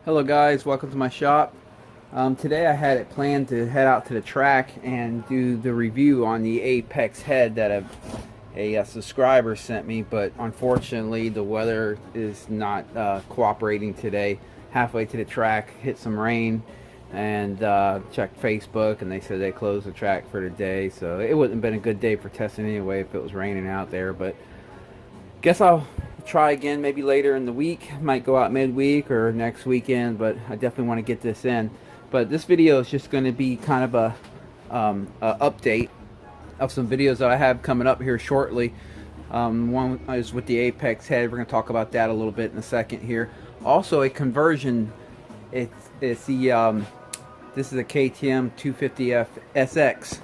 Hello guys, welcome to my shop. Today I had it planned to head out to the track and do the review on the Apex head that a subscriber sent me, but unfortunately the weather is not cooperating today. Halfway to the track, hit some rain, and checked Facebook and they said they closed the track for the day, so it wouldn't have been a good day for testing anyway if it was raining out there. But guess I'll try again maybe later in the week. Might go out midweek or next weekend, but I definitely want to get this in. But this video is just going to be kind of a update of some videos that I have coming up here shortly. One is with the Apex head. We're going to talk about that a little bit in a second here. Also a conversion. It's the this is a KTM 250F SX.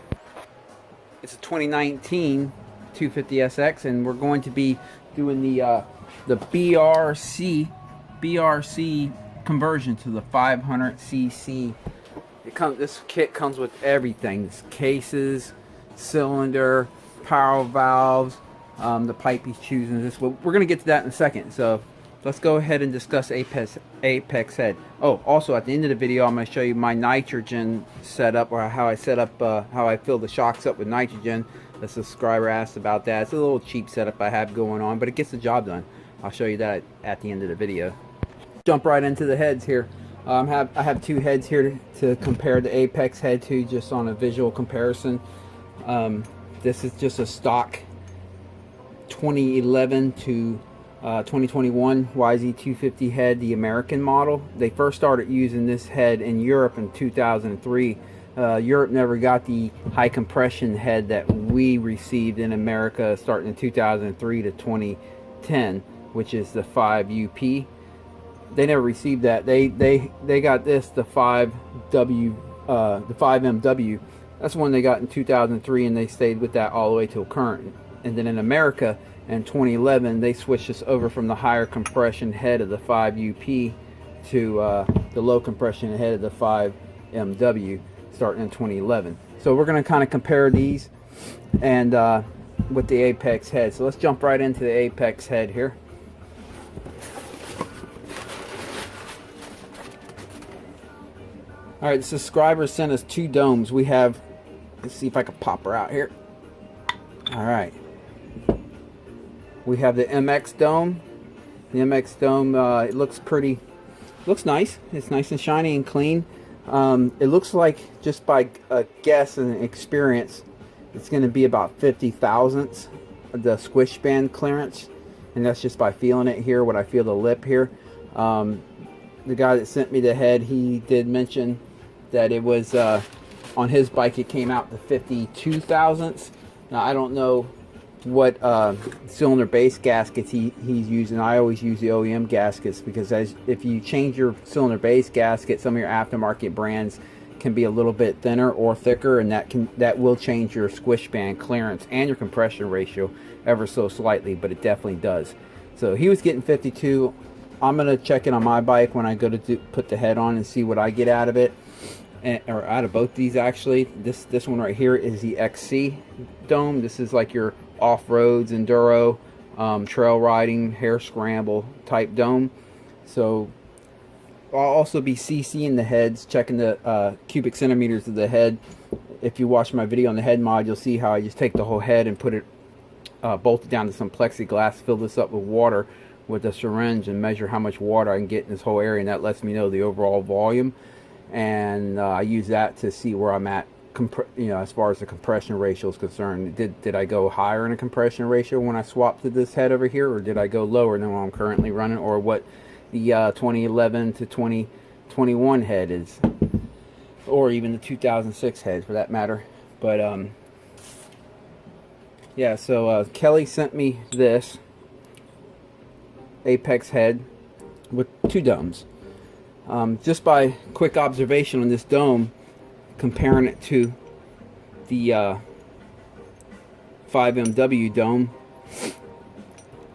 It's a 2019 250SX, and we're going to be doing the BRC conversion to the 500cc. This kit comes with everything: it's cases, cylinder, power valves, the pipe he's choosing. We're going to get to that in a second. So let's go ahead and discuss Apex head. Oh, also at the end of the video, I'm going to show you my nitrogen setup, or how I set up, how I fill the shocks up with nitrogen. The subscriber asked about that. It's a little cheap setup I have going on, but it gets the job done. I'll show you that at the end of the video. Jump right into the heads here. I have two heads here to compare the Apex head to, just on a visual comparison. This is just a stock 2011 to 2021 YZ250 head, the American model. They first started using this head in Europe in 2003. Europe never got the high compression head that we received in America starting in 2003 to 2010, which is the 5UP. They never received that. They got this, the 5W, the 5MW. That's one they got in 2003, and they stayed with that all the way till current. And then in America in 2011, they switched us over from the higher compression head of the 5UP to the low compression head of the 5MW. Starting in 2011. So we're going to kind of compare these and with the Apex head. So let's jump right into the Apex head here. All right, the subscriber sent us two domes. We have, let's see if I can pop her out here. All right, we have the MX dome. The MX dome, it looks nice. It's nice and shiny and clean. It looks like, just by a guess and experience, it's going to be about 50 thousandths of the squish band clearance, and that's just by feeling it here, what I feel the lip here. The guy that sent me the head, he did mention that it was on his bike it came out to 52 thousandths. Now I don't know what cylinder base gaskets he's using. I always use the OEM gaskets, because if you change your cylinder base gasket, some of your aftermarket brands can be a little bit thinner or thicker, and that will change your squish band clearance and your compression ratio ever so slightly, but it definitely does. So he was getting 52. I'm gonna check it on my bike when I go to put the head on and see what I get out of it, or out of both these actually. This one right here is the XC dome. This is like your off-roads, enduro, trail riding, hare scramble type dome. So I'll also be CCing the heads, checking the cubic centimeters of the head. If you watch my video on the head mod, you'll see how I just take the whole head and put it bolted down to some plexiglass, fill this up with water with a syringe, and measure how much water I can get in this whole area, and that lets me know the overall volume. And I use that to see where I'm at, as far as the compression ratio is concerned. Did I go higher in a compression ratio when I swapped to this head over here, or did I go lower than what I'm currently running, or what the 2011 to 2021 head is, or even the 2006 head for that matter. But yeah, so Kelly sent me this Apex head with two domes. Just by quick observation on this dome, comparing it to the 5MW dome,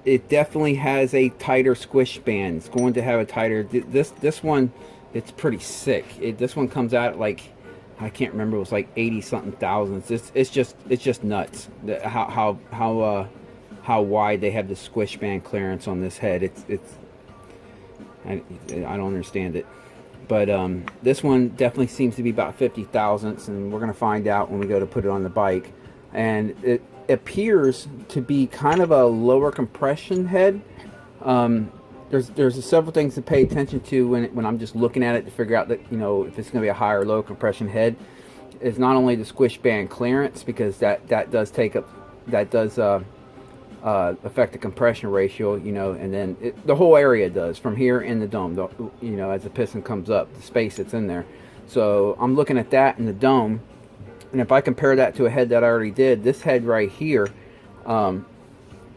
it definitely has a tighter squish band. It's going to have a tighter, this one, it's pretty sick. This one comes out like, I can't remember, it was like 80 something thousandths. It's just nuts how wide they have the squish band clearance on this head. I don't understand it. But this one definitely seems to be about 50 thousandths, and we're going to find out when we go to put it on the bike. And it appears to be kind of a lower compression head. There's several things to pay attention to when I'm just looking at it to figure out that, you know, if it's going to be a high or low compression head. It's not only the squish band clearance, because that does take up, that does affect the compression ratio, you know, and then the whole area does from here in the dome, you know, as the piston comes up, the space that's in there. So I'm looking at that in the dome, and if I compare that to a head that I already did, this head right here,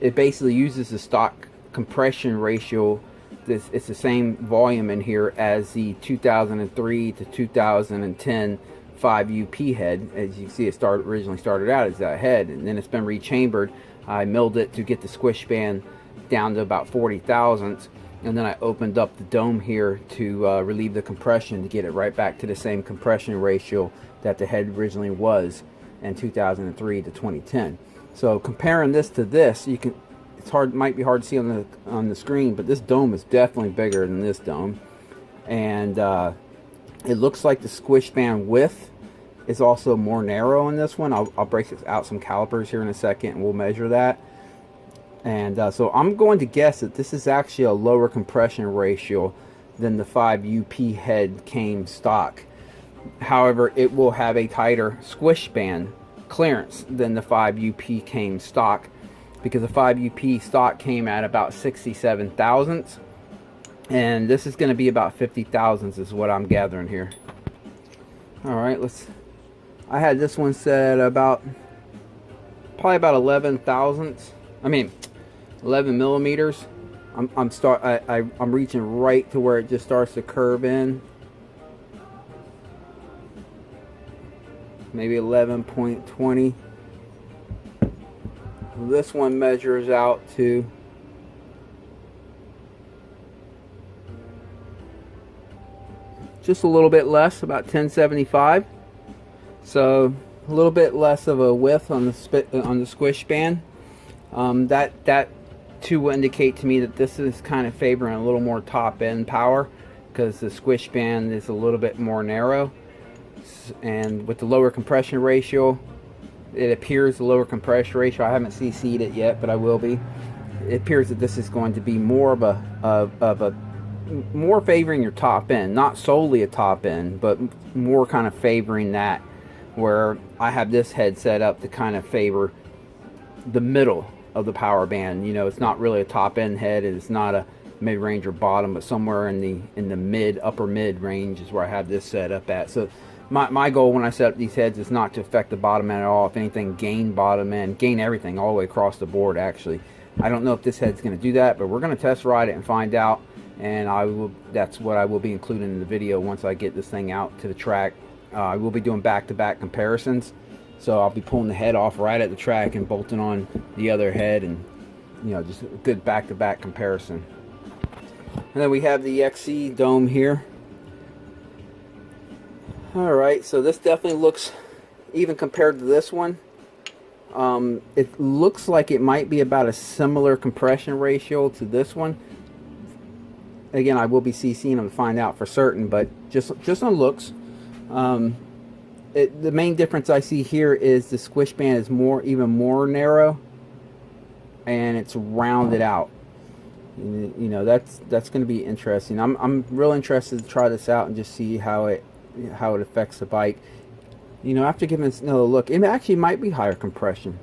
it basically uses the stock compression ratio. It's the same volume in here as the 2003 to 2010 5UP head. As you can see, it originally started out as that head, and then it's been rechambered. I milled it to get the squish band down to about 40 thousandths, and then I opened up the dome here to relieve the compression to get it right back to the same compression ratio that the head originally was in 2003 to 2010. So comparing this to this, you can, it's hard, might be hard to see on the screen, but this dome is definitely bigger than this dome, and it looks like the squish band width is also more narrow in this one. I'll break out some calipers here in a second, and we'll measure that. And so I'm going to guess that this is actually a lower compression ratio than the 5UP head came stock. However, it will have a tighter squish band clearance than the 5UP came stock, because the 5UP stock came at about 67 thousandths, and this is going to be about 50 thousandths is what I'm gathering here. Alright, I had this one set about probably about 11 thousandths. I mean 11 millimeters. I'm reaching right to where it just starts to curve in. Maybe 11.20. This one measures out to just a little bit less, about 1075. So a little bit less of a width on the squish band. That too will indicate to me that this is kind of favoring a little more top end power, because the squish band is a little bit more narrow, and with the lower compression ratio, it appears the lower compression ratio, I haven't CC'd it yet, but I will be. It appears that this is going to be more of a more favoring your top end, not solely a top end, but more kind of favoring that, where I have this head set up to kind of favor the middle of the power band. You know, it's not really a top end head, and it's not a mid range or bottom, but somewhere in the upper mid range is where I have this set up at. So my goal when I set up these heads is not to affect the bottom end at all. If anything, gain bottom end, gain everything all the way across the board. Actually, I don't know if this head's going to do that, but we're going to test ride it and find out. And that's what I will be including in the video once I get this thing out to the track. I will be doing back-to-back comparisons, so I'll be pulling the head off right at the track and bolting on the other head, and you know, just a good back-to-back comparison. And then we have the XC dome here. Alright, so this definitely looks, even compared to this one, it looks like it might be about a similar compression ratio to this one. Again, I will be CCing them to find out for certain, but just on looks, the main difference I see here is the squish band is even more narrow, and it's rounded out. You know, that's going to be interesting. I'm real interested to try this out and just see how it affects the bike. You know, after giving it another look, it actually might be higher compression.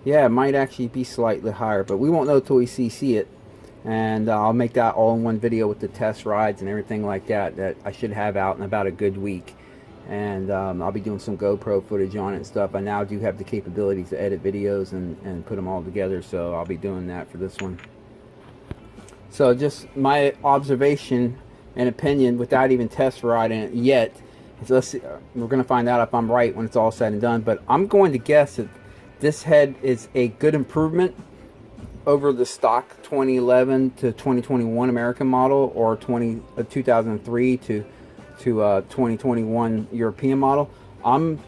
Yeah, it might actually be slightly higher, but we won't know till we CC it. And I'll make that all in one video with the test rides and everything like that I should have out in about a good week. And I'll be doing some GoPro footage on it and stuff. I now do have the capability to edit videos and put them all together, so I'll be doing that for this one. So just my observation and opinion without even test riding it yet is, let's see, we're going to find out if I'm right when it's all said and done, but I'm going to guess that this head is a good improvement over the stock 2011 to 2021 American model, or 2003 to 2021 European model. I'm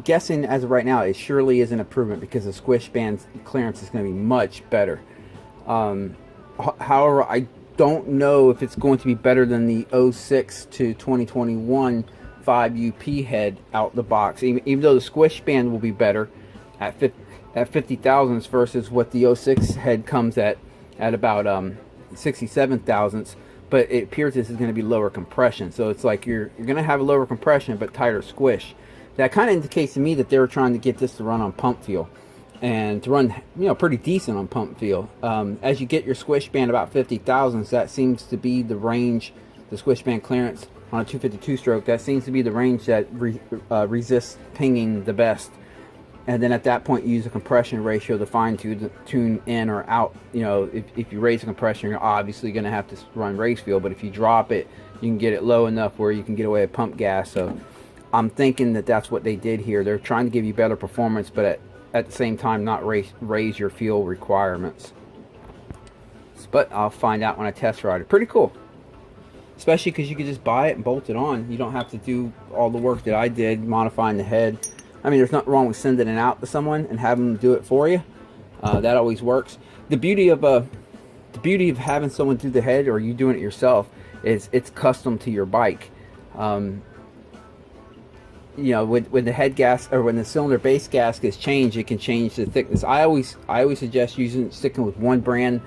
guessing as of right now it surely is an improvement, because the squish band clearance is going to be much better. However, don't know if it's going to be better than the 06 to 2021 5 UP head out the box, even though the squish band will be better at 50 thousandths versus what the 06 head comes at about 67 thousandths. But it appears this is going to be lower compression, so it's like you're going to have a lower compression but tighter squish. That kind of indicates to me that they were trying to get this to run on pump feel, and to run, you know, pretty decent on pump feel. As you get your squish band about 50 thousandths, that seems to be the range, the squish band clearance on a 252 stroke, that seems to be the range that resists pinging the best. And then at that point, you use a compression ratio to fine tune in or out. You know, if you raise the compression, you're obviously going to have to run race feel, but if you drop it, you can get it low enough where you can get away with pump gas. So I'm thinking that that's what they did here. They're trying to give you better performance, but at the same time not raise your fuel requirements. But I'll find out when I test ride it. Pretty cool, especially because you can just buy it and bolt it on. You don't have to do all the work that I did modifying the head. I mean, there's nothing wrong with sending it out to someone and having them do it for you. That always works. The beauty of having someone do the head, or you doing it yourself, is it's custom to your bike. You know, when the head gas, or when the cylinder base gaskets change, it can change the thickness. I always suggest sticking with one brand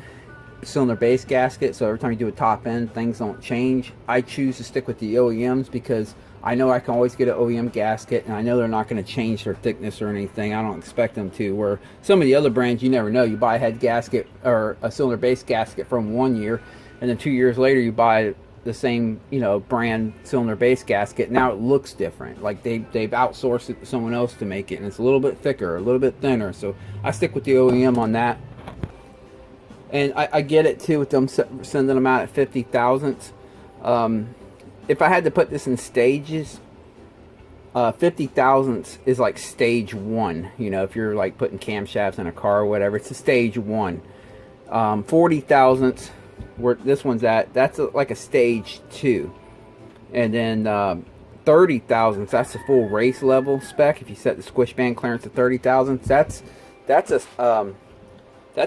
cylinder base gasket, so every time you do a top end, things don't change. I choose to stick with the OEMs because I know I can always get an OEM gasket, and I know they're not going to change their thickness or anything. I don't expect them to. Where some of the other brands, you never know. You buy a head gasket or a cylinder base gasket from 1 year, and then 2 years later you buy the same, you know, brand cylinder base gasket. Now it looks different. Like they've outsourced it to someone else to make it, and it's a little bit thicker, a little bit thinner. So I stick with the OEM on that. And I get it too with them sending them out at 50 thousandths. If I had to put this in stages, 50 thousandths is like stage 1. You know, if you're like putting camshafts in a car or whatever, it's a stage 1. 40 thousandths, where this one's at, that's like a stage 2. And then 30 thousandths, that's the full race level spec. If you set the squish band clearance to 30 thousandths, that's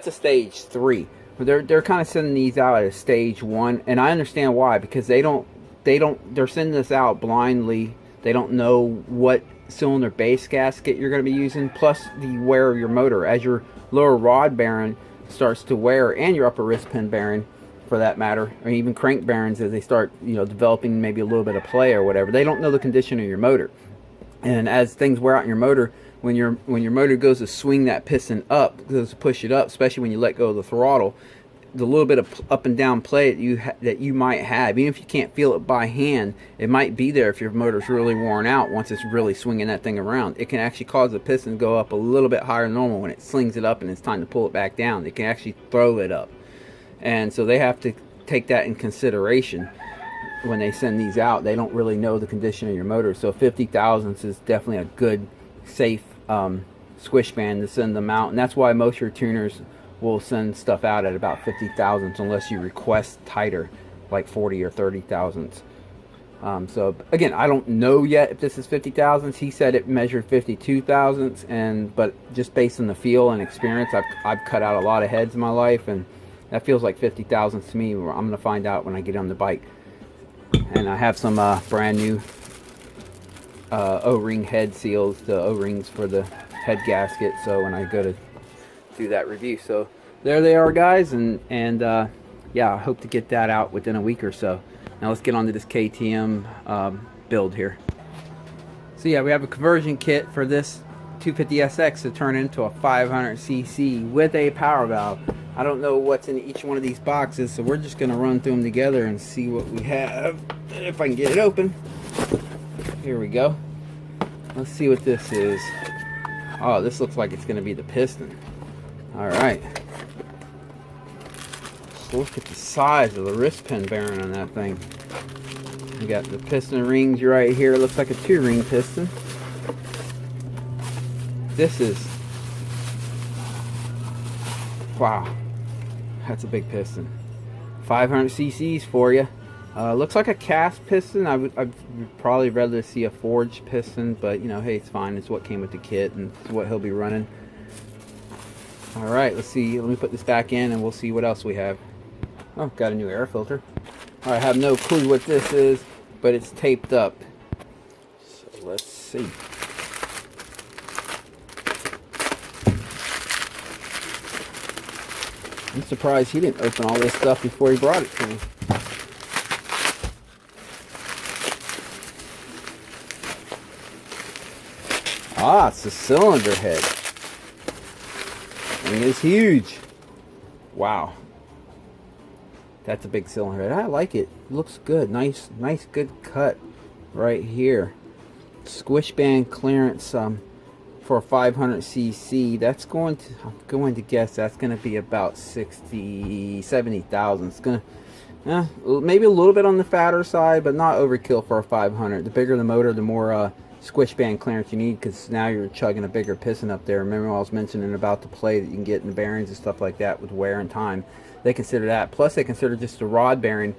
a stage 3. They're kind of sending these out at a stage 1, and I understand why, because they're sending this out blindly. They don't know what cylinder base gasket you're going to be using, plus the wear of your motor. As your lower rod bearing starts to wear, and your upper wrist pin bearing for that matter, or even crank bearings, as they start, you know, developing maybe a little bit of play or whatever, they don't know the condition of your motor. And as things wear out in your motor, when your motor goes to swing that piston up, goes to push it up, especially when you let go of the throttle, the little bit of up and down play that you might have, even if you can't feel it by hand, it might be there if your motor's really worn out. Once it's really swinging that thing around, it can actually cause the piston to go up a little bit higher than normal. When it slings it up and it's time to pull it back down, it can actually throw it up. And so they have to take that in consideration when they send these out. They don't really know the condition of your motor, so 50 thousandths is definitely a good, safe squish band to send them out. And that's why most of your tuners will send stuff out at about 50 thousandths, unless you request tighter, like 40 or 30 thousandths. So again, I don't know yet if this is 50 thousandths. He said it measured 52 thousandths, but just based on the feel and experience, I've cut out a lot of heads in my life, and that feels like 50 thousandths to me. I'm going to find out when I get on the bike. And I have some brand new O-ring head seals, the O-rings for the head gasket, so when I go to do that review. So there they are, guys, and yeah, I hope to get that out within a week or so. Now let's get on to this KTM build here. So yeah, we have a conversion kit for this 250SX to turn into a 500cc with a power valve. I don't know what's in each one of these boxes, so we're just gonna run through them together and see what we have, if I can get it open. Here we go. Let's see what this is. Oh, this looks like it's gonna be the piston. All right. So look at the size of the wrist pin bearing on that thing. We got the piston rings right here. It looks like a 2-ring piston. This is, wow, that's a big piston. 500 cc's for you. Looks like a cast piston. I'd probably rather see a forged piston, but you know, hey, it's fine. It's what came with the kit, and it's what he'll be running. All right, let's see. Let me put this back in, and we'll see what else we have. Oh, got a new air filter. I have no clue what this is, but it's taped up. So let's see. I'm surprised he didn't open all this stuff before he brought it to me. Ah, it's the cylinder head. Thing is huge. Wow. That's a big cylinder head. I like it. Looks good. Nice good cut right here. Squish band clearance for 500cc. That's I'm going to guess that's going to be about 70,000. It's going to maybe a little bit on the fatter side, but not overkill for a 500. The bigger the motor, the more squish band clearance you need, because now you're chugging a bigger piston up there. Remember I was mentioning about the play that you can get in the bearings and stuff like that with wear and time. They consider that. Plus they consider just the rod bearing,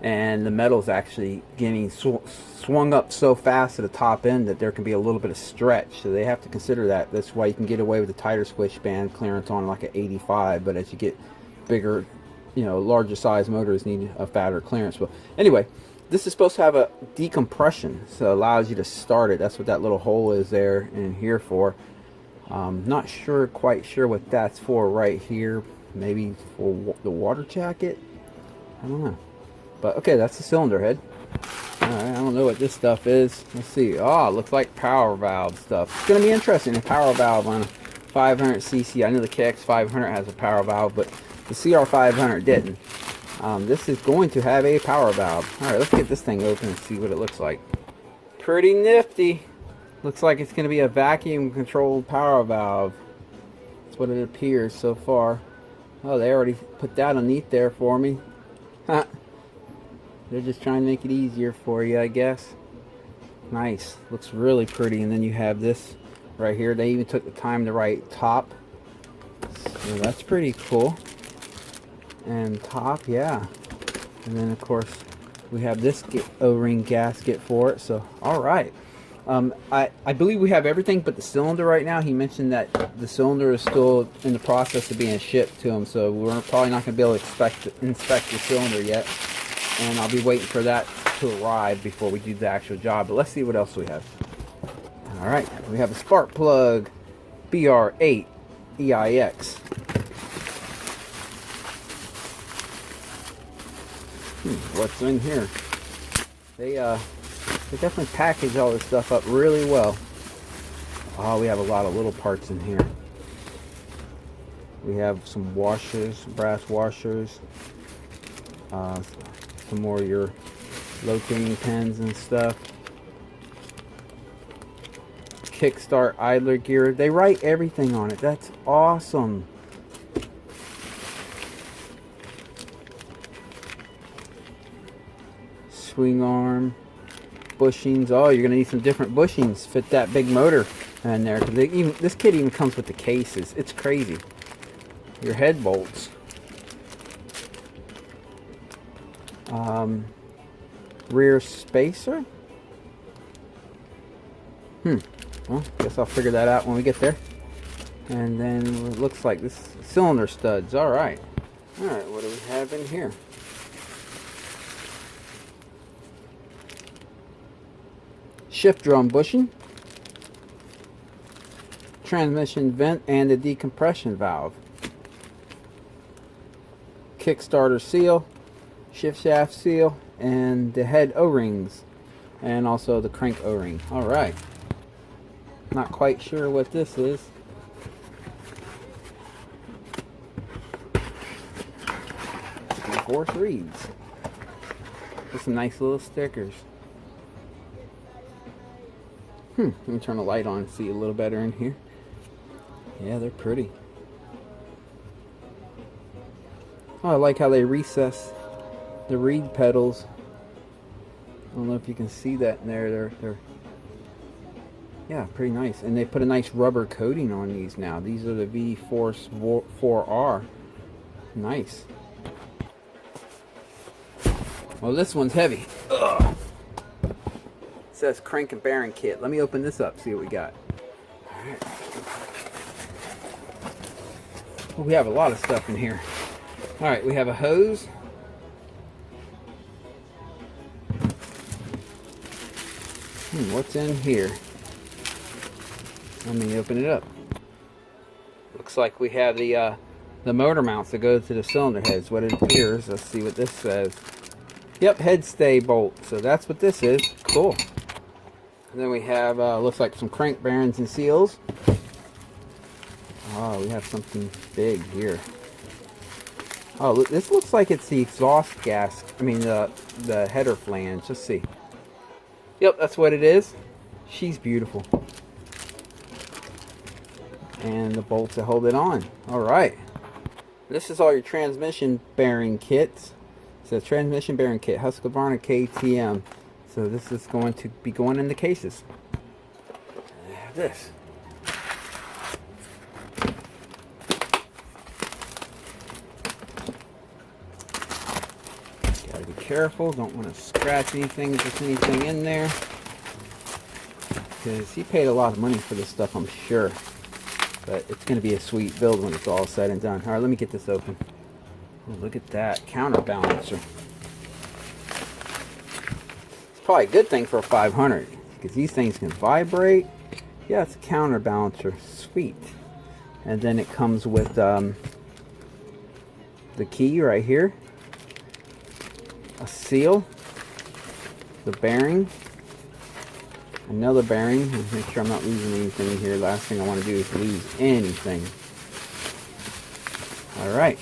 and the metal's actually getting swung up so fast at the top end that there can be a little bit of stretch. So they have to consider that. That's why you can get away with a tighter squish band clearance on like an 85, but as you get bigger, you know, larger size motors need a fatter clearance. But anyway, this is supposed to have a decompression, so it allows you to start it. That's what that little hole is there in here for. Not quite sure what that's for right here. Maybe for the water jacket? I don't know. But okay, that's the cylinder head. Alright, I don't know what this stuff is. Let's see. Oh, it looks like power valve stuff. It's going to be interesting, a power valve on a 500cc. I know the KX500 has a power valve, but the CR500 didn't. This is going to have a power valve. Alright, let's get this thing open and see what it looks like. Pretty nifty. Looks like it's going to be a vacuum controlled power valve. That's what it appears so far. Oh, they already put that underneath there for me. Huh. They're just trying to make it easier for you, I guess. Nice. Looks really pretty. And then you have this right here. They even took the time to write top. So that's pretty cool. And top, yeah. And then, of course, we have this O-ring gasket for it. So, all right. I believe we have everything but the cylinder right now. He mentioned that the cylinder is still in the process of being shipped to him, so we're probably not going to be able to inspect the cylinder yet. And I'll be waiting for that to arrive before we do the actual job. But let's see what else we have. Alright, we have a spark plug, BR8 EIX. What's in here? They definitely package all this stuff up really well. Oh, we have a lot of little parts in here. We have some washers, brass washers, some more of your locating pins and stuff. Kickstart idler gear. They write everything on it. That's awesome. Swing arm. Bushings. Oh, you're gonna need some different bushings fit that big motor in there, because this kit even comes with the cases. It's crazy. Your head bolts. Rear spacer. Well, guess I'll figure that out when we get there. And then it looks like this cylinder studs. All right, what do we have in here? Shift drum bushing, transmission vent, and a decompression valve. Kickstarter seal, shift shaft seal, and the head O-rings, and also the crank O-ring. Alright. Not quite sure what this is. Horse reads. Just some nice little stickers. Let me turn the light on and see a little better in here. Yeah, they're pretty. Oh, I like how they recess the reed pedals. I don't know if you can see that in there. They're yeah, pretty nice. And they put a nice rubber coating on these now. These are the V-Force 4R. Nice. Well, this one's heavy. Ugh. It says crank and bearing kit. Let me open this up, see what we got. Alright. Well, we have a lot of stuff in here. Alright, we have a hose, What's in here? Let me open it up. Looks like we have the motor mounts that go to the cylinder heads. What it appears. Let's see what this says. Yep, head stay bolt. So that's what this is. Cool. And then we have looks like some crank bearings and seals. Oh, we have something big here. Oh, look, this looks like it's the exhaust gas. I mean, the header flange. Let's see. Yep, that's what it is. She's beautiful. And the bolts that hold it on. All right. This is all your transmission bearing kits. It says transmission bearing kit, Husqvarna KTM. So this is going to be going in the cases. I have this. Gotta be careful. Don't want to scratch anything, just anything in there. Because he paid a lot of money for this stuff, I'm sure. But it's going to be a sweet build when it's all said and done. Alright, let me get this open. Oh, look at that counterbalancer. It's probably a good thing for a 500 because these things can vibrate. Yeah, it's a counterbalancer. Sweet. And then it comes with the key right here, a seal, the bearing, another bearing. Make sure I'm not losing anything here. Last thing I want to do is lose anything. Alright.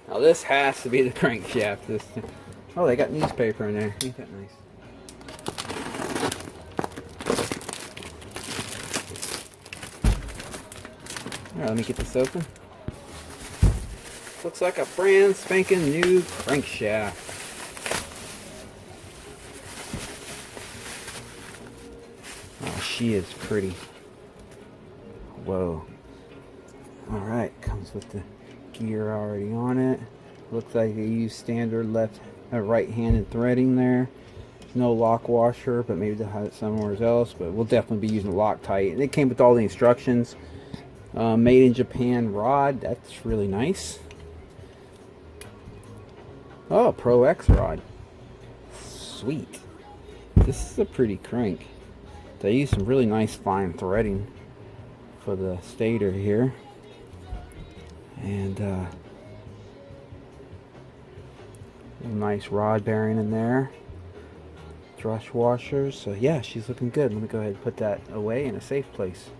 Now this has to be the crankshaft. Oh, they got newspaper in there. Ain't that nice? Alright, let me get this open. Looks like a brand spanking new crankshaft. Oh, she is pretty. Whoa. Alright, comes with the gear already on it. Looks like they use standard right-handed threading there. No lock washer, but maybe they'll have it somewhere else. But we'll definitely be using Loctite. And it came with all the instructions. Made in Japan rod. That's really nice. Oh, Pro X rod. Sweet. This is a pretty crank. They use some really nice fine threading for the stator here. And a nice rod bearing in there. Brush washers. So yeah, she's looking good. Let me go ahead and put that away in a safe place.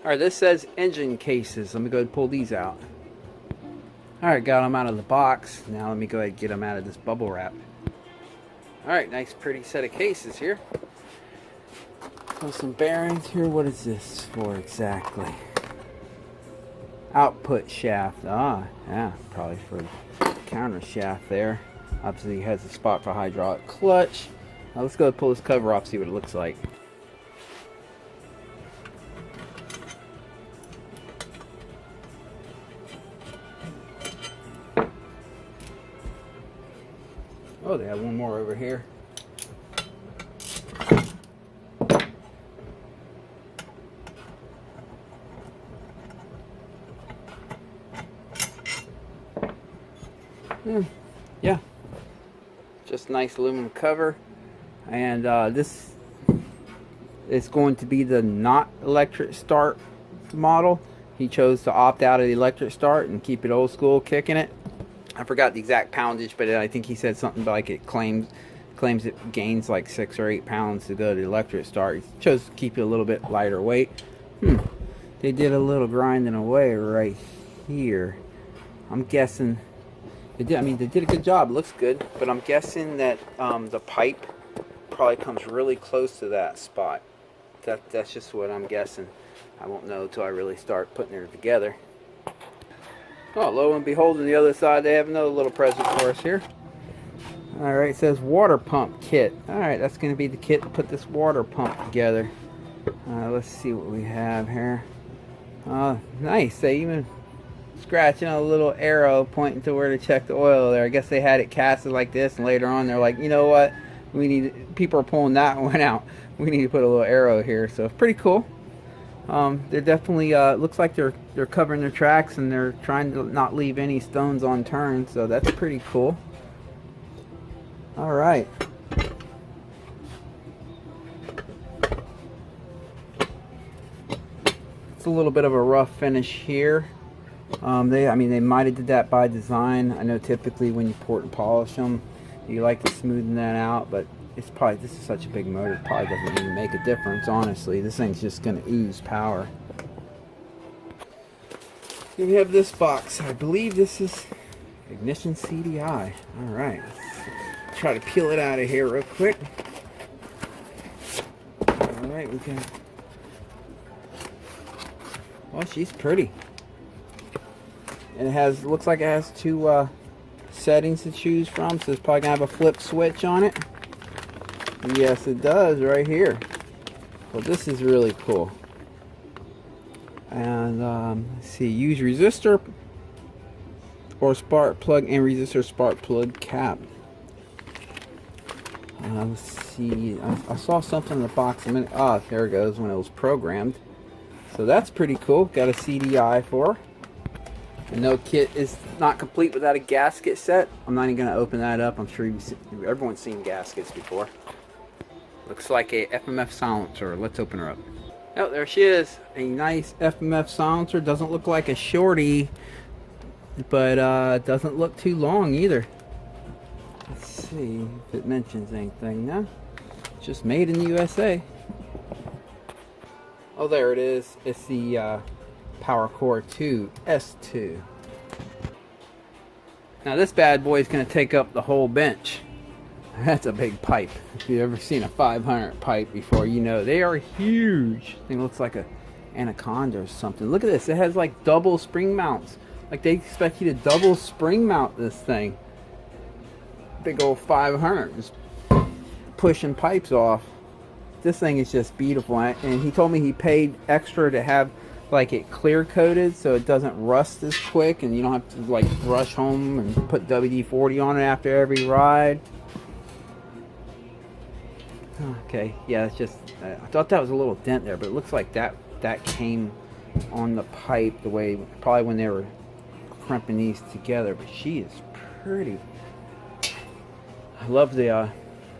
Alright, this says engine cases. Let me go ahead and pull these out. Alright, got them out of the box. Now let me go ahead and get them out of this bubble wrap. Alright, nice pretty set of cases here. So some bearings here. What is this for exactly? Output shaft. Ah, yeah, probably for the counter shaft there. Obviously it has a spot for hydraulic clutch. Now let's go pull this cover off, see what it looks like. Oh, they have one more over here. Yeah, just nice aluminum cover, and this is going to be the not electric start model. He chose to opt out of the electric start and keep it old school, kicking it. I forgot the exact poundage, but I think he said something like it claims it gains like 6 or 8 pounds to go to the electric start. He chose to keep it a little bit lighter weight. They did a little grinding away right here. I'm guessing they did. I mean, they did a good job. It looks good, but I'm guessing that the pipe probably comes really close to that spot. That's just what I'm guessing. I won't know until I really start putting it together. Oh, lo and behold, on the other side, they have another little present for us here. Alright, it says water pump kit. Alright, that's going to be the kit to put this water pump together. Let's see what we have here. Nice. They even scratching a little arrow pointing to where to check the oil there. I guess they had it casted like this, and later on they're like, you know what? People are pulling that one out. We need to put a little arrow here. So pretty cool. They're definitely looks like they're covering their tracks, and they're trying to not leave any stones unturned, so that's pretty cool. All right, just a little bit of a rough finish here. I mean, they might have did that by design. I know typically when you port and polish them, you like to smoothen that out, but it's probably, this is such a big motor, it probably doesn't even make a difference, honestly. This thing's just going to ooze power. Here we have this box. I believe this is ignition CDI. Alright, let's try to peel it out of here real quick. Alright, we can... Well, she's pretty. And it has, looks like it has two settings to choose from, so it's probably going to have a flip switch on it. Yes, it does right here. Well, this is really cool. And let's see, use resistor or spark plug and resistor spark plug cap. Let's see, I saw something in the box a minute. Ah, there it goes when it was programmed. So that's pretty cool. Got a CDI for her. The no kit is not complete without a gasket set. I'm not even going to open that up. I'm sure everyone's seen gaskets before. Looks like a FMF silencer. Let's open her up. Oh, there she is. A nice FMF silencer. Doesn't look like a shorty, but doesn't look too long either. Let's see if it mentions anything. No, it's just made in the USA. Oh, there it is. It's the Power Core 2 S2. Now this bad boy is going to take up the whole bench. That's a big pipe. If you've ever seen a 500 pipe before, you know they are huge. It looks like a anaconda or something. Look at this. It has like double spring mounts. Like they expect you to double spring mount this thing. Big old 500 just pushing pipes off. This thing is just beautiful. And he told me he paid extra to have like it clear coated so it doesn't rust as quick, and you don't have to like rush home and put WD-40 on it after every ride. Okay, yeah, it's just I thought that was a little dent there, but it looks like that came on the pipe the way probably when they were crimping these together. But she is pretty. I love the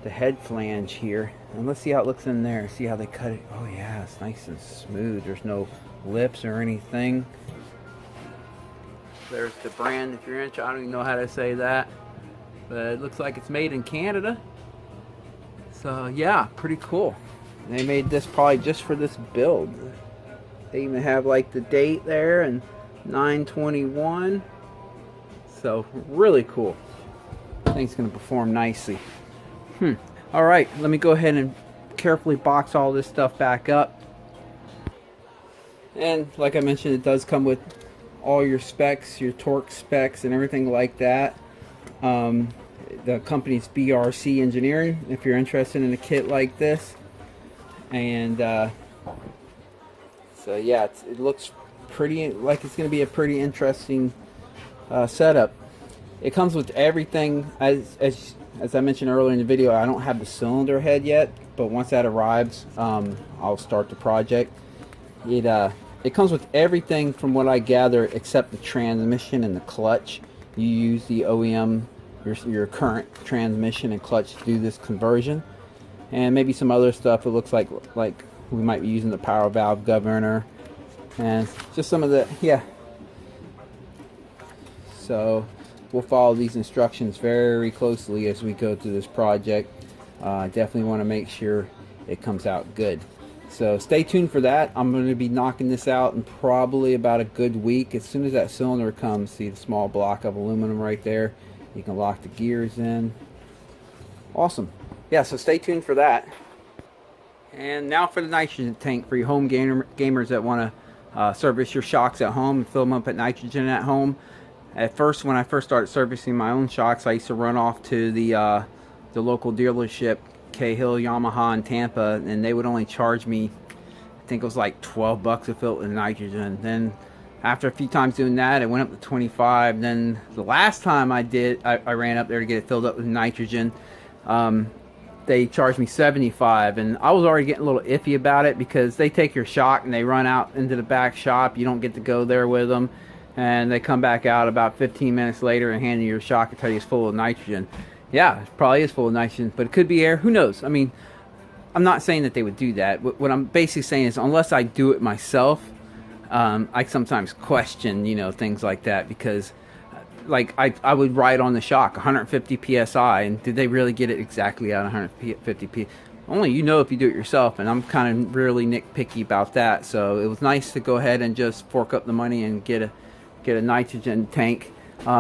head flange here, and let's see how it looks in there. See how they cut it. Oh yeah, it's nice and smooth. There's no lips or anything. There's the brand if you're interested. I don't even know how to say that, but it looks like it's made in Canada. So yeah, pretty cool. They made this probably just for this build. They even have like the date there and 9/21. So really cool. I think it's going to perform nicely. Alright, let me go ahead and carefully box all this stuff back up. And like I mentioned, it does come with all your specs, your torque specs and everything like that. The company's BRC Engineering, if you're interested in a kit like this. And so yeah, it looks pretty, like it's going to be a pretty interesting setup. It comes with everything, as I mentioned earlier in the video. I don't have the cylinder head yet, but once that arrives, I'll start the project. It comes with everything from what I gather except the transmission and the clutch. You use the OEM, your current transmission and clutch to do this conversion, and maybe some other stuff. It looks like we might be using the power valve governor and just some of the, yeah. So we'll follow these instructions very closely as we go through this project. Definitely want to make sure it comes out good. So stay tuned for that. I'm going to be knocking this out in probably about a good week. As soon as that cylinder comes, see the small block of aluminum right there, you can lock the gears in. Awesome. Yeah, so stay tuned for that. And now for the nitrogen tank for your home gamers that want to service your shocks at home and fill them up at nitrogen at home. At first, when I first started servicing my own shocks, I used to run off to the local dealership, Cahill Yamaha in Tampa, and they would only charge me, I think it was like $12 to fill it with nitrogen. Then after a few times doing that, it went up to 25. Then the last time I ran up there to get it filled up with nitrogen, they charged me 75, and I was already getting a little iffy about it because they take your shock and they run out into the back shop. You don't get to go there with them, and they come back out about 15 minutes later and hand you your shock and tell you it's full of nitrogen. Yeah, it probably is full of nitrogen, but it could be air. Who knows? I mean, I'm not saying that they would do that. What I'm basically saying is unless I do it myself, I sometimes question, you know, things like that, because like I would write on the shock 150 psi, and did they really get it exactly at 150 psi? Only you know if you do it yourself, and I'm kind of really nitpicky about that. So it was nice to go ahead and just fork up the money and get a nitrogen tank.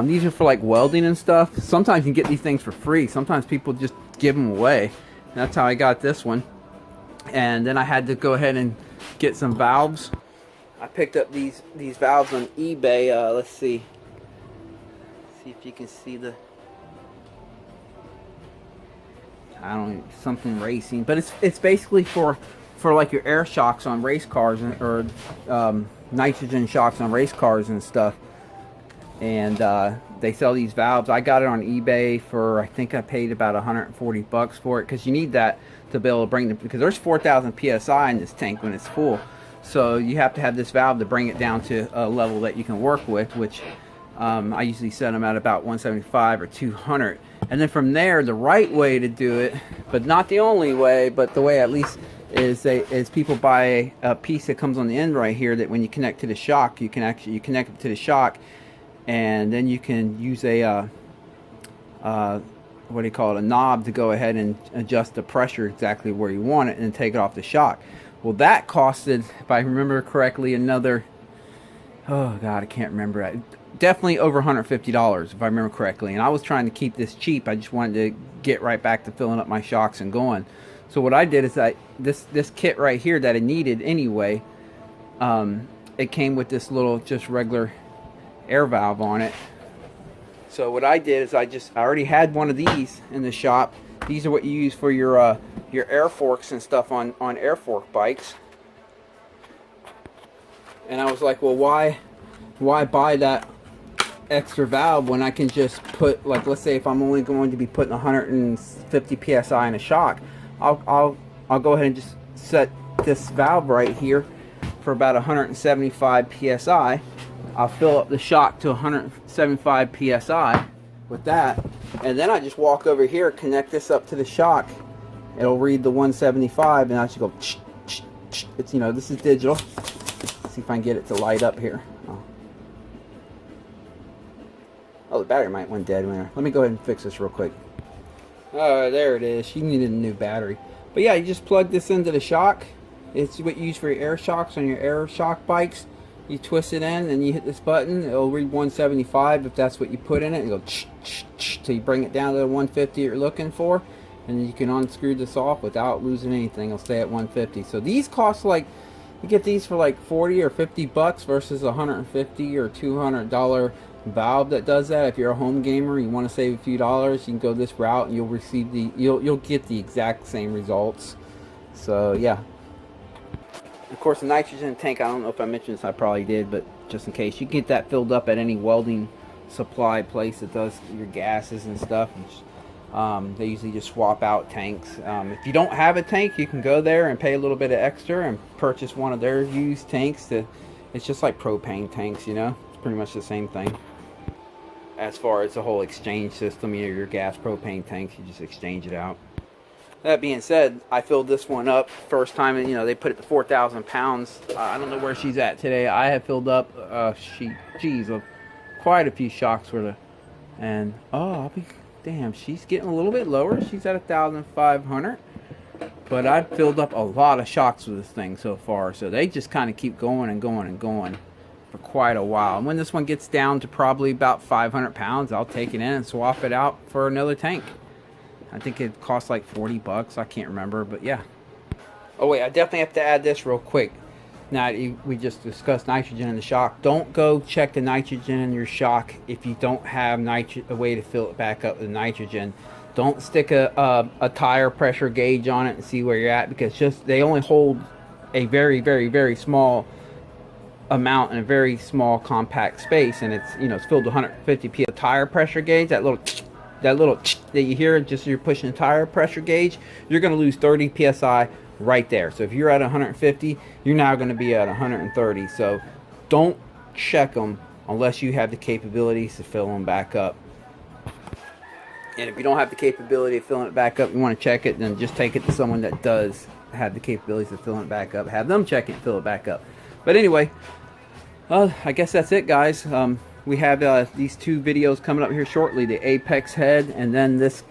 These are for like welding and stuff. Sometimes you can get these things for free. Sometimes people just give them away. And that's how I got this one. And then I had to go ahead and get some valves. I picked up these valves on eBay. Let's see if you can see the, I don't know, something racing, but it's basically for like your air shocks on race cars, or nitrogen shocks on race cars and stuff. And they sell these valves. I got it on eBay for, I think I paid about 140 bucks for it, because you need that to be able to bring them, because there's 4,000 psi in this tank when it's full. So you have to have this valve to bring it down to a level that you can work with, which I usually set them at about 175 or 200. And then from there, the right way to do it, but not the only way, but the way at least is people buy a piece that comes on the end right here, that when you connect to the shock, you connect it to the shock, and then you can use a what do you call it, a knob, to go ahead and adjust the pressure exactly where you want it and take it off the shock. Well, that costed, if I remember correctly, another, oh god, I can't remember, definitely over $150 if I remember correctly. And I was trying to keep this cheap. I just wanted to get right back to filling up my shocks and going. So what I did is this kit right here that I needed anyway, it came with this little just regular air valve on it. So what I did is I already had one of these in the shop. These are what you use for your air forks and stuff on air fork bikes. And I was like, well, why buy that extra valve when I can just put, like, let's say if I'm only going to be putting 150 psi in a shock, I'll go ahead and just set this valve right here for about 175 psi. I'll fill up the shock to 175 psi with that, and then I just walk over here, connect this up to the shock. It'll read the 175, and I should go. It's, you know, this is digital. Let's see if I can get it to light up here. Oh, the battery might went dead. Let me go ahead and fix this real quick. Oh, there it is. She needed a new battery. But yeah, you just plug this into the shock. It's what you use for your air shocks on your air shock bikes. You twist it in and you hit this button. It'll read 175 if that's what you put in it. It'll go till you bring it down to the 150 you're looking for. And you can unscrew this off without losing anything. It'll stay at 150. So these cost, like, you get these for like 40 or 50 bucks versus a $150 or $200 valve that does that. If you're a home gamer, you want to save a few dollars, you can go this route and you'll receive you'll get the exact same results. So yeah. Of course, the nitrogen tank, I don't know if I mentioned this, I probably did, but just in case, you can get that filled up at any welding supply place that does your gases and stuff. They usually just swap out tanks. If you don't have a tank, you can go there and pay a little bit of extra and purchase one of their used tanks. It's just like propane tanks, you know? It's pretty much the same thing. As far as the whole exchange system, you know, your gas propane tanks, you just exchange it out. That being said, I filled this one up first time, and you know, they put it to 4,000 pounds. I don't know where she's at today. I have filled up quite a few shocks worth of, and I'll be damn, she's getting a little bit lower. She's at 1,500, but I've filled up a lot of shocks with this thing so far. So they just kind of keep going and going and going for quite a while. And when this one gets down to probably about 500 pounds, I'll take it in and swap it out for another tank. I think it costs like 40 bucks. I can't remember, but yeah. Oh wait, I definitely have to add this real quick. Now, we just discussed nitrogen in the shock. Don't go check the nitrogen in your shock if you don't have a way to fill it back up with nitrogen. Don't stick a tire pressure gauge on it and see where you're at, because they only hold a very, very, very small amount in a very small compact space, and it's, you know, it's filled to 150 psi. Tire pressure gauge, that little that you hear, just you're pushing the tire pressure gauge, you're going to lose 30 psi right there. So if you're at 150, you're now going to be at 130. So don't check them unless you have the capabilities to fill them back up. And if you don't have the capability of filling it back up, you want to check it, then just take it to someone that does have the capabilities of filling it back up. Have them check it and fill it back up. But anyway, Well, I guess that's it, guys. We have these two videos coming up here shortly, the Apex head and then this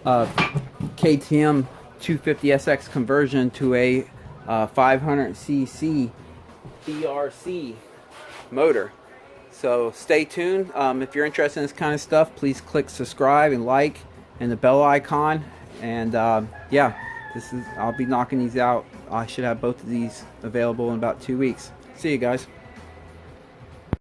KTM 250SX conversion to a 500cc BRC motor. So stay tuned. If you're interested in this kind of stuff, please click subscribe and like and the bell icon. And yeah, I'll be knocking these out. I should have both of these available in about 2 weeks. See you guys.